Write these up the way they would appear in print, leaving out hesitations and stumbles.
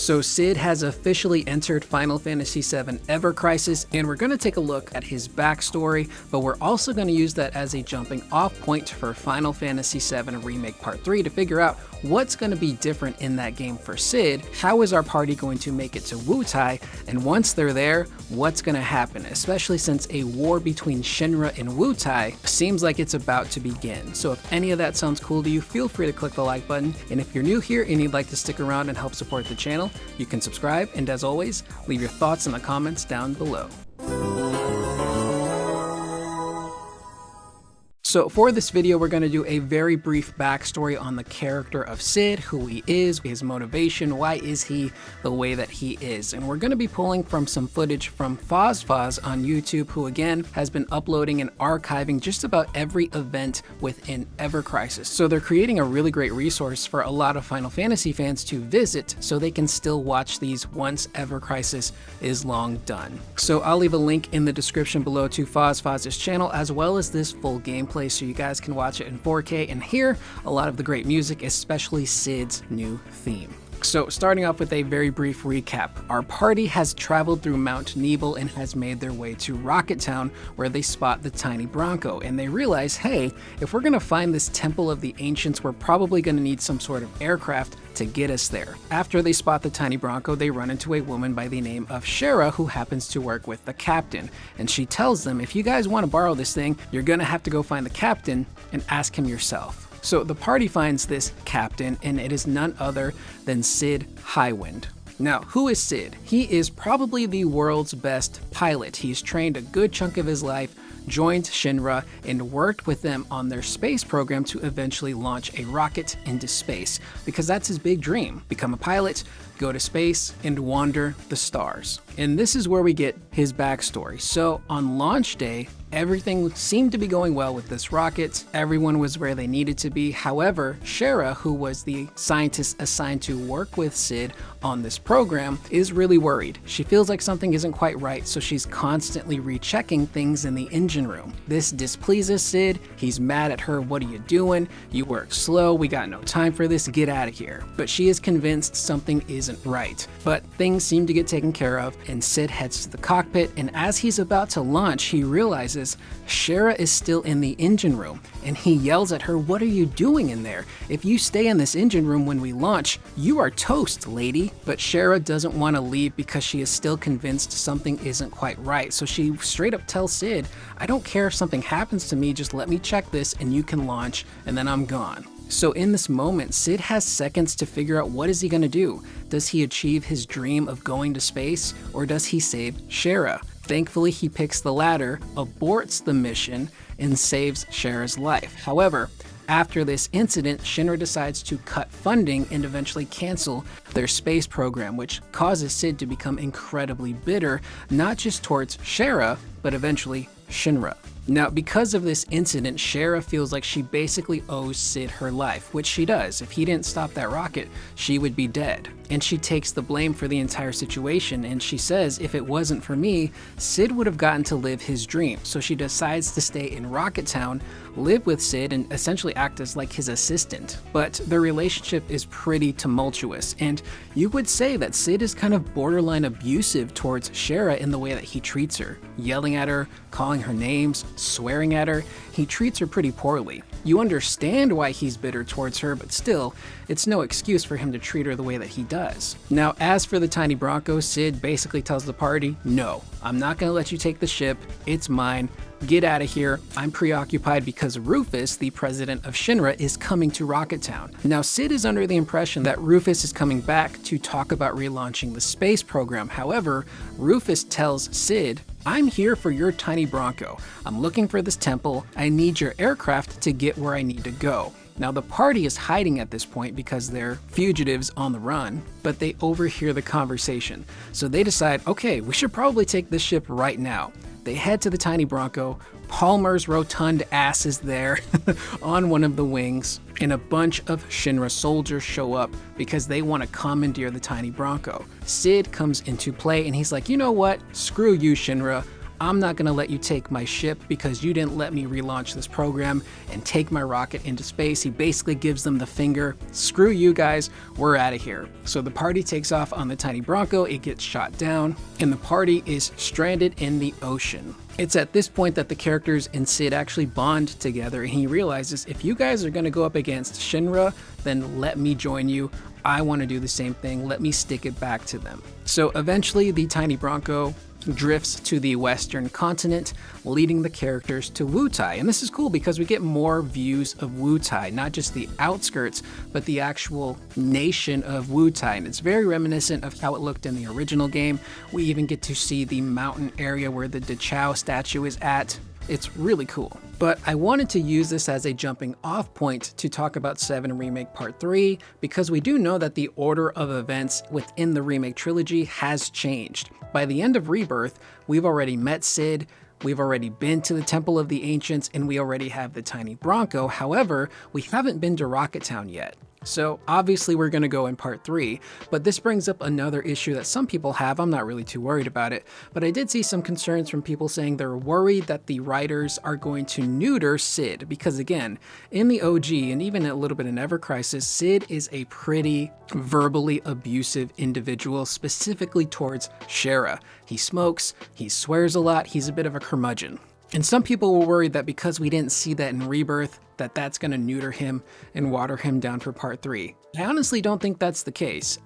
So Sid has officially entered Final Fantasy VII Ever Crisis, and we're going to take a look at his backstory, but we're also going to use that as a jumping off point for Final Fantasy VII Remake Part 3 to figure out what's going to be different in that game for Sid, how is our party going to make it to Wutai, and once they're there, what's going to happen, especially since a war between Shinra and Wutai seems like it's about to begin. So if any of that sounds cool to you, feel free to click the like button, and if you're new here and you'd like to stick around and help support the channel, you can subscribe, and as always, leave your thoughts in the comments down below. So for this video, we're going to do a very brief backstory on the character of Sid, who he is, his motivation, why is he the way that he is. And we're going to be pulling from some footage from Fozz on YouTube, who again has been uploading and archiving just about every event within Ever Crisis. So they're creating a really great resource for a lot of Final Fantasy fans to visit so they can still watch these once Ever Crisis is long done. So I'll leave a link in the description below to Fozz's channel, as well as this full gameplay, so you guys can watch it in 4K and hear a lot of the great music, especially Sid's new theme. So starting off with a very brief recap, our party has traveled through Mount Nebel and has made their way to Rocket Town, where they spot the tiny Bronco, and they realize, hey, if we're gonna find this Temple of the Ancients, we're probably gonna need some sort of aircraft to get us there. After they spot the tiny Bronco, they run into a woman by the name of Shara, who happens to work with the captain, and she tells them, if you guys want to borrow this thing, you're gonna have to go find the captain and ask him yourself. So the party finds this captain, and it is none other than Sid Highwind. Now, who is Sid? He is probably the world's best pilot. He's trained a good chunk of his life, joined Shinra, and worked with them on their space program to eventually launch a rocket into space, because that's his big dream: become a pilot, go to space, and wander the stars. And this is where we get his backstory. So on launch day, everything seemed to be going well with this rocket. Everyone was where they needed to be. However, Shara, who was the scientist assigned to work with Sid on this program, is really worried. She feels like something isn't quite right, so she's constantly rechecking things in the engine room. This displeases Sid. He's mad at her. What are you doing? You work slow. We got no time for this. Get out of here. But she is convinced something isn't right. But things seem to get taken care of, and Sid heads to the cockpit, and as he's about to launch, he realizes Shara is still in the engine room, and he yells at her, "What are you doing in there? If you stay in this engine room when we launch, you are toast, lady." But Shara doesn't want to leave because she is still convinced something isn't quite right. So she straight up tells Sid, "I don't care if something happens to me, just let me check this and you can launch, and then I'm gone." So in this moment, Sid has seconds to figure out what is he going to do. Does he achieve his dream of going to space, or does he save Shara? Thankfully, he picks the latter, aborts the mission, and saves Shara's life. However, after this incident, Shinra decides to cut funding and eventually cancel their space program, which causes Sid to become incredibly bitter, not just towards Shara, but eventually Shinra. Now, because of this incident, Shara feels like she basically owes Sid her life, which she does. If he didn't stop that rocket, she would be dead. And she takes the blame for the entire situation, and she says, if it wasn't for me, Sid would have gotten to live his dream. So she decides to stay in Rocket Town, live with Sid, and essentially act as like his assistant. But their relationship is pretty tumultuous, and you would say that Sid is kind of borderline abusive towards Shara in the way that he treats her, yelling at her, calling her names, swearing at her. He treats her pretty poorly. You understand why he's bitter towards her, but still, it's no excuse for him to treat her the way that he does. Now, as for the tiny Bronco, Sid basically tells the party, "No, I'm not gonna let you take the ship. It's mine. Get out of here. I'm preoccupied because Rufus, the president of Shinra, is coming to Rocket Town." Now, Sid is under the impression that Rufus is coming back to talk about relaunching the space program. However, Rufus tells Sid, "I'm here for your tiny Bronco. I'm looking for this temple. I need your aircraft to get where I need to go." Now, the party is hiding at this point because they're fugitives on the run, but they overhear the conversation. So they decide, okay, we should probably take this ship right now. They head to the tiny Bronco. Palmer's rotund ass is there on one of the wings, and a bunch of Shinra soldiers show up because they want to commandeer the tiny Bronco. Sid comes into play, and he's like, you know what? Screw you, Shinra. I'm not gonna let you take my ship because you didn't let me relaunch this program and take my rocket into space. He basically gives them the finger. Screw you guys, we're out of here. So the party takes off on the tiny Bronco, it gets shot down, and the party is stranded in the ocean. It's at this point that the characters and Sid actually bond together, and he realizes if you guys are gonna go up against Shinra, then let me join you. I want to do the same thing. Let me stick it back to them. So eventually the tiny Bronco drifts to the western continent, leading the characters to Wutai. And this is cool because we get more views of Wutai, not just the outskirts, but the actual nation of Wutai. And it's very reminiscent of how it looked in the original game. We even get to see the mountain area where the Dachau statue is at. It's really cool. But I wanted to use this as a jumping off point to talk about 7 Remake Part 3 because we do know that the order of events within the Remake trilogy has changed. By the end of Rebirth, we've already met Sid, we've already been to the Temple of the Ancients, and we already have the tiny Bronco. However, we haven't been to Rocket Town yet. So obviously we're going to go in part 3, but this brings up another issue that some people have. I'm not really too worried about it, but I did see some concerns from people saying they're worried that the writers are going to neuter Sid, because again, in the OG and even a little bit in Ever Crisis, Sid is a pretty verbally abusive individual, specifically towards Shara. He smokes, he swears a lot, he's a bit of a curmudgeon. And some people were worried that because we didn't see that in Rebirth, that's going to neuter him and water him down for part 3. I honestly don't think that's the case.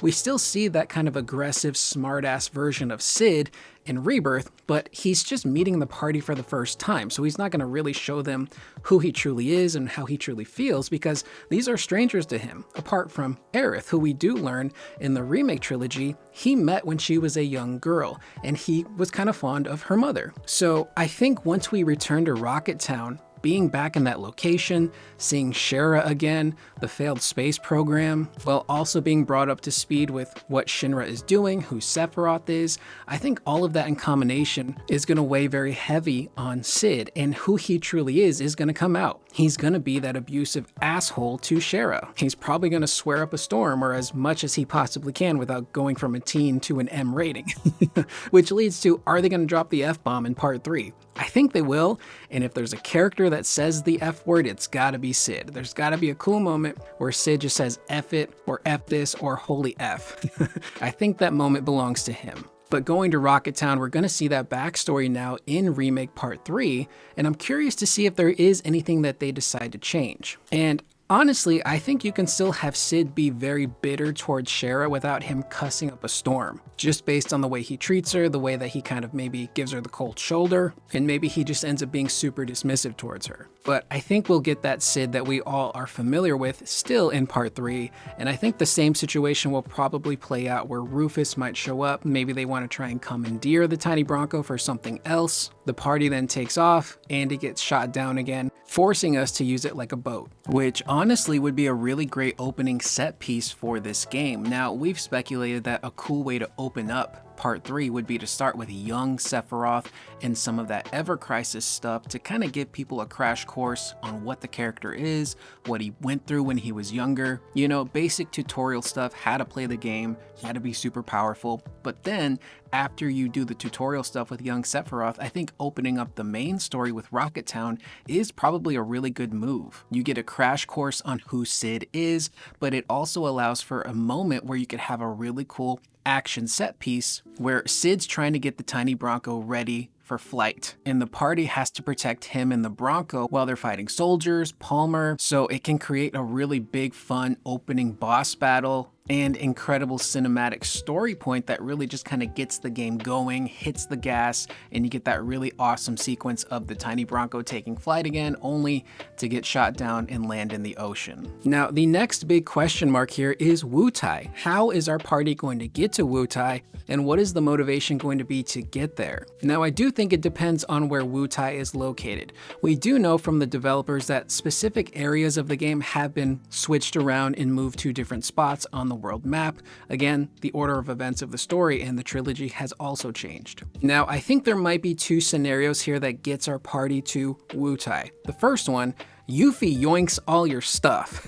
We still see that kind of aggressive, smartass version of Sid in Rebirth, but he's just meeting the party for the first time, so he's not going to really show them who he truly is and how he truly feels, because these are strangers to him, apart from Aerith, who we do learn in the Remake trilogy he met when she was a young girl, and he was kind of fond of her mother. So I think once we return to Rocket Town, being back in that location, seeing Shara again, the failed space program, while also being brought up to speed with what Shinra is doing, who Sephiroth is, I think all of that in combination is going to weigh very heavy on Sid, and who he truly is going to come out. He's going to be that abusive asshole to Shara. He's probably going to swear up a storm, or as much as he possibly can without going from a teen to an M rating. Which leads to, are they going to drop the F-bomb in part 3? I think they will, and if there's a character that says the F word, it's gotta be Sid. There's gotta be a cool moment where Sid just says F it, or F this, or holy F. I think that moment belongs to him. But going to Rocket Town, we're gonna see that backstory now in Remake Part 3, and I'm curious to see if there is anything that they decide to change. And honestly, I think you can still have Sid be very bitter towards Shara without him cussing up a storm, just based on the way he treats her, the way that he kind of maybe gives her the cold shoulder, and maybe he just ends up being super dismissive towards her. But I think we'll get that Sid that we all are familiar with still in part 3, and I think the same situation will probably play out where Rufus might show up. Maybe they want to try and commandeer the tiny Bronco for something else. The party then takes off, and it gets shot down again, forcing us to use it like a boat, which honestly would be a really great opening set piece for this game. Now, we've speculated that a cool way to open up Part 3 would be to start with young Sephiroth and some of that Ever Crisis stuff to kind of give people a crash course on what the character is, what he went through when he was younger, you know, basic tutorial stuff, how to play the game, how to be super powerful. But then after you do the tutorial stuff with young Sephiroth, I think opening up the main story with Rocket Town is probably a really good move. You get a crash course on who Sid is, but it also allows for a moment where you could have a really cool action set piece where Sid's trying to get the tiny Bronco ready for flight, and the party has to protect him and the Bronco while they're fighting soldiers, Palmer, so it can create a really big fun opening boss battle and incredible cinematic story point that really just kind of gets the game going, hits the gas, and you get that really awesome sequence of the tiny Bronco taking flight again, only to get shot down and land in the ocean. Now, the next big question mark here is Wutai. How is our party going to get to Wutai, and what is the motivation going to be to get there? Now, I do think it depends on where Wutai is located. We do know from the developers that specific areas of the game have been switched around and moved to different spots on the world map. Again, the order of events of the story and the trilogy has also changed. Now, I think there might be 2 scenarios here that gets our party to Wutai. The first one, Yuffie yoinks all your stuff.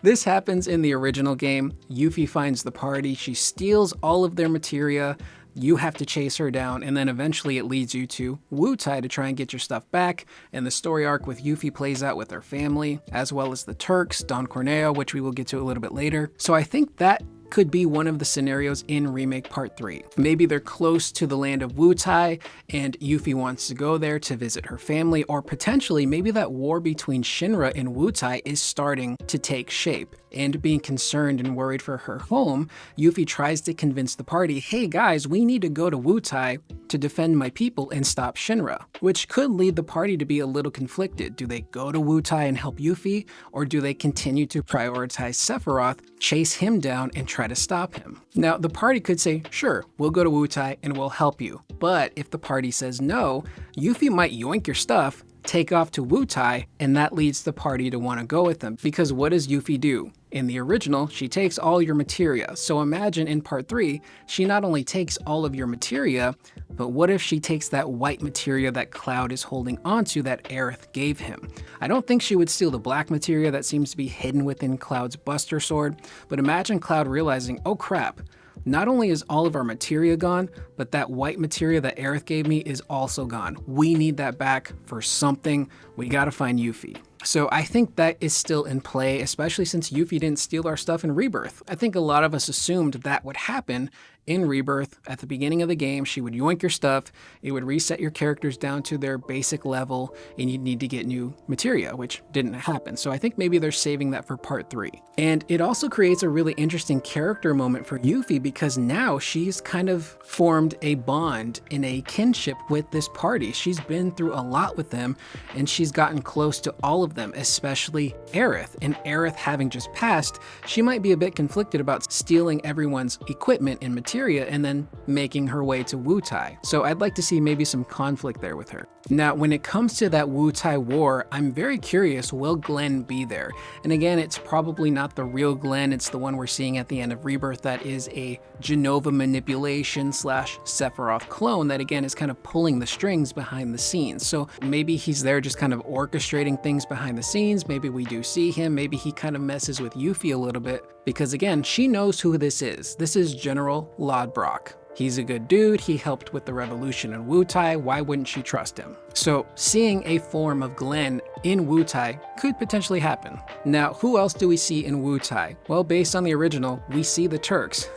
This happens in the original game. Yuffie finds the party, she steals all of their materia, you have to chase her down, and then eventually it leads you to Wutai to try and get your stuff back, and the story arc with Yuffie plays out with her family, as well as the Turks, Don Corneo, which we will get to a little bit later. So I think that could be one of the scenarios in Remake Part 3. Maybe they're close to the land of Wutai and Yuffie wants to go there to visit her family, or potentially maybe that war between Shinra and Wutai is starting to take shape. And being concerned and worried for her home, Yuffie tries to convince the party, hey guys, we need to go to Wutai to defend my people and stop Shinra, which could lead the party to be a little conflicted. Do they go to Wutai and help Yuffie, or do they continue to prioritize Sephiroth, chase him down, and try to stop him? Now, the party could say, sure, we'll go to Wutai and we'll help you. But if the party says no, Yuffie might yoink your stuff, take off to Wutai, and that leads the party to want to go with them. Because what does Yuffie do? In the original, she takes all your materia. So imagine in Part 3, she not only takes all of your materia, but what if she takes that white materia that Cloud is holding onto that Aerith gave him? I don't think she would steal the black materia that seems to be hidden within Cloud's Buster Sword, but imagine Cloud realizing, oh crap, not only is all of our materia gone, but that white materia that Aerith gave me is also gone. We need that back for something. We gotta find Yuffie. So I think that is still in play, especially since Yuffie didn't steal our stuff in Rebirth. I think a lot of us assumed that would happen in Rebirth. At the beginning of the game, she would yoink your stuff, it would reset your characters down to their basic level, and you'd need to get new materia, which didn't happen. So I think maybe they're saving that for Part 3. And it also creates a really interesting character moment for Yuffie, because now she's kind of formed a bond and a kinship with this party. She's been through a lot with them, and she's gotten close to all of them, especially Aerith. And Aerith having just passed, she might be a bit conflicted about stealing everyone's equipment and materia and then making her way to Wutai. So I'd like to see maybe some conflict there with her. Now, when it comes to that Wutai War, I'm very curious, will Glenn be there? And again, it's probably not the real Glenn, it's the one we're seeing at the end of Rebirth that is a Genova manipulation / Sephiroth clone that again is kind of pulling the strings behind the scenes. So maybe he's there just kind of orchestrating things behind the scenes, maybe we do see him, maybe he kind of messes with Yuffie a little bit, because again, she knows who this is. This is General Lodbrok. He's a good dude, he helped with the revolution in Wutai, why wouldn't she trust him? So seeing a form of Glenn in Wutai could potentially happen. Now, who else do we see in Wutai? Well, based on the original, we see the Turks,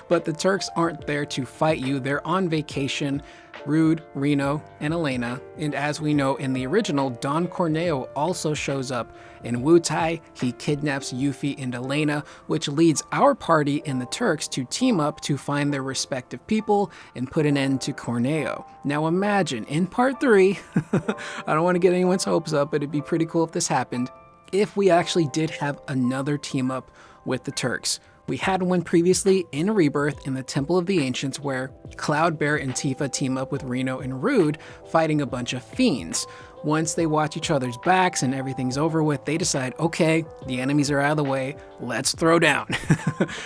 but the Turks aren't there to fight you, they're on vacation. Rude, Reno, and Elena, and as we know in the original, Don Corneo also shows up in Wutai. He kidnaps Yuffie and Elena, which leads our party and the Turks to team up to find their respective people and put an end to Corneo. Now imagine, in Part 3, I don't want to get anyone's hopes up, but it'd be pretty cool if this happened, if we actually did have another team up with the Turks. We had one previously in Rebirth in the Temple of the Ancients where Cloud, Bear, and Tifa team up with Reno and Rude fighting a bunch of fiends. Once they watch each other's backs and everything's over with, they decide, okay, the enemies are out of the way, let's throw down.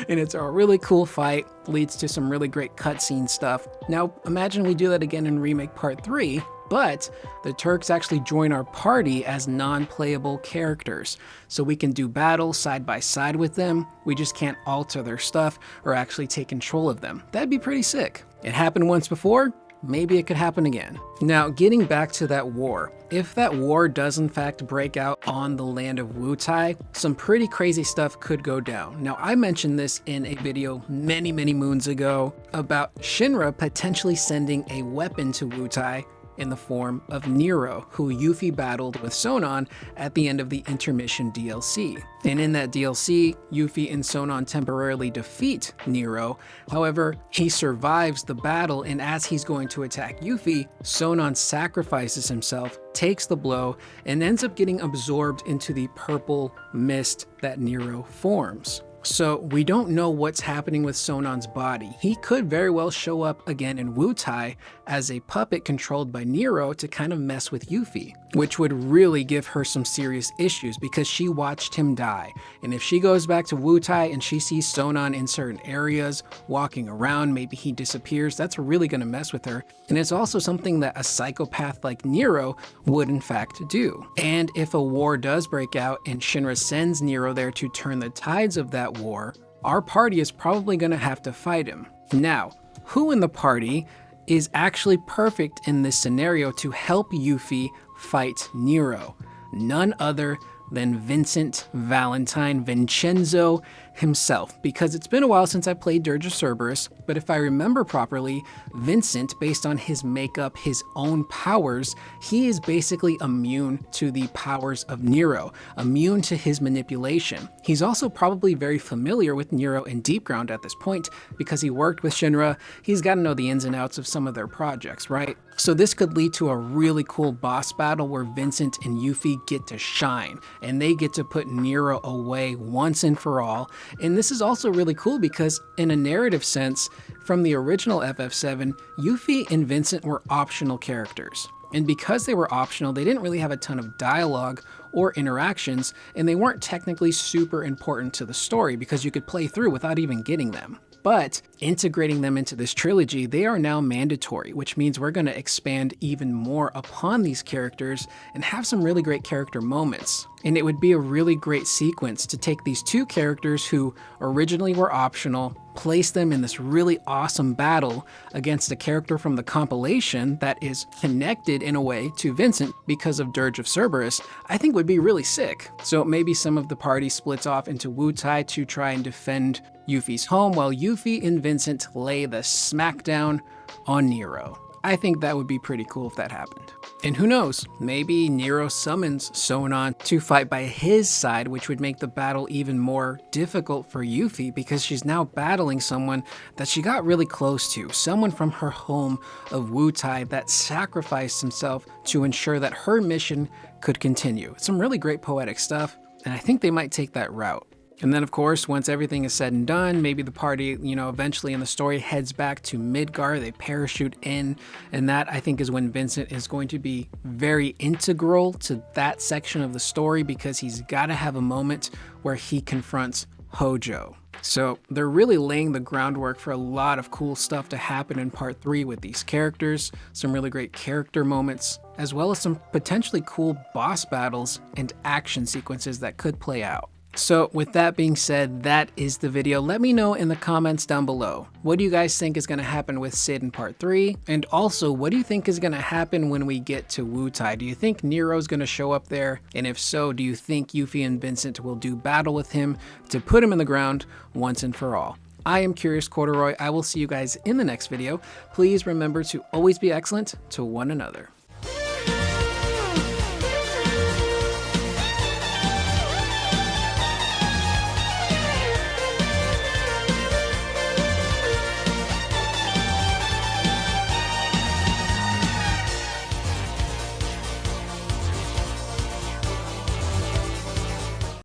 And it's a really cool fight, leads to some really great cutscene stuff. Now imagine we do that again in Remake Part 3, but the Turks actually join our party as non-playable characters. So we can do battle side by side with them, we just can't alter their stuff or actually take control of them. That'd be pretty sick. It happened once before, maybe it could happen again. Now, getting back to that war, if that war does in fact break out on the land of Wutai, some pretty crazy stuff could go down. Now, I mentioned this in a video many moons ago about Shinra potentially sending a weapon to Wutai in the form of Nero, who Yuffie battled with Sonon at the end of the intermission DLC. And in that DLC, Yuffie and Sonon temporarily defeat Nero. However, he survives the battle, and as he's going to attack Yuffie, Sonon sacrifices himself, takes the blow, and ends up getting absorbed into the purple mist that Nero forms. So we don't know what's happening with Sonon's body. He could very well show up again in Wutai as a puppet controlled by Nero to kind of mess with Yuffie, which would really give her some serious issues because she watched him die. And if she goes back to Wutai and she sees Sonon in certain areas, walking around, maybe he disappears, that's really gonna mess with her. And it's also something that a psychopath like Nero would in fact do. And if a war does break out and Shinra sends Nero there to turn the tides of that war, our party is probably gonna have to fight him. Now, who in the party is actually perfect in this scenario to help Yuffie fight Nero? None other than Vincent Valentine, Vincenzo himself, because it's been a while since I played Dirge of Cerberus, but if I remember properly, Vincent, based on his makeup, his own powers, he is basically immune to the powers of Nero, immune to his manipulation. He's also probably very familiar with Nero and Deepground at this point, because he worked with Shinra. He's got to know the ins and outs of some of their projects, right? So this could lead to a really cool boss battle where Vincent and Yuffie get to shine, and they get to put Nero away once and for all. And this is also really cool because in a narrative sense, from the original FF7, Yuffie and Vincent were optional characters. And because they were optional, they didn't really have a ton of dialogue or interactions, and they weren't technically super important to the story because you could play through without even getting them. But integrating them into this trilogy, they are now mandatory, which means we're going to expand even more upon these characters and have some really great character moments. And it would be a really great sequence to take these two characters who originally were optional, place them in this really awesome battle against a character from the compilation that is connected in a way to Vincent because of Dirge of Cerberus, I think would be really sick. So maybe some of the party splits off into Wutai to try and defend Yuffie's home while Yuffie and Vincent lay the smackdown on Nero. I think that would be pretty cool if that happened. And who knows, maybe Nero summons Sonon to fight by his side, which would make the battle even more difficult for Yuffie because she's now battling someone that she got really close to, someone from her home of Wutai that sacrificed himself to ensure that her mission could continue. Some really great poetic stuff, and I think they might take that route. And then, of course, once everything is said and done, maybe the party, eventually in the story heads back to Midgar, they parachute in, and that, I think, is when Vincent is going to be very integral to that section of the story because he's got to have a moment where he confronts Hojo. So they're really laying the groundwork for a lot of cool stuff to happen in Part 3 with these characters, some really great character moments, as well as some potentially cool boss battles and action sequences that could play out. So with that being said, that is the video. Let me know in the comments down below. What do you guys think is going to happen with Sid in Part 3? And also, what do you think is going to happen when we get to Wutai? Do you think Nero's going to show up there? And if so, do you think Yuffie and Vincent will do battle with him to put him in the ground once and for all? I am Curious Corduroy. I will see you guys in the next video. Please remember to always be excellent to one another.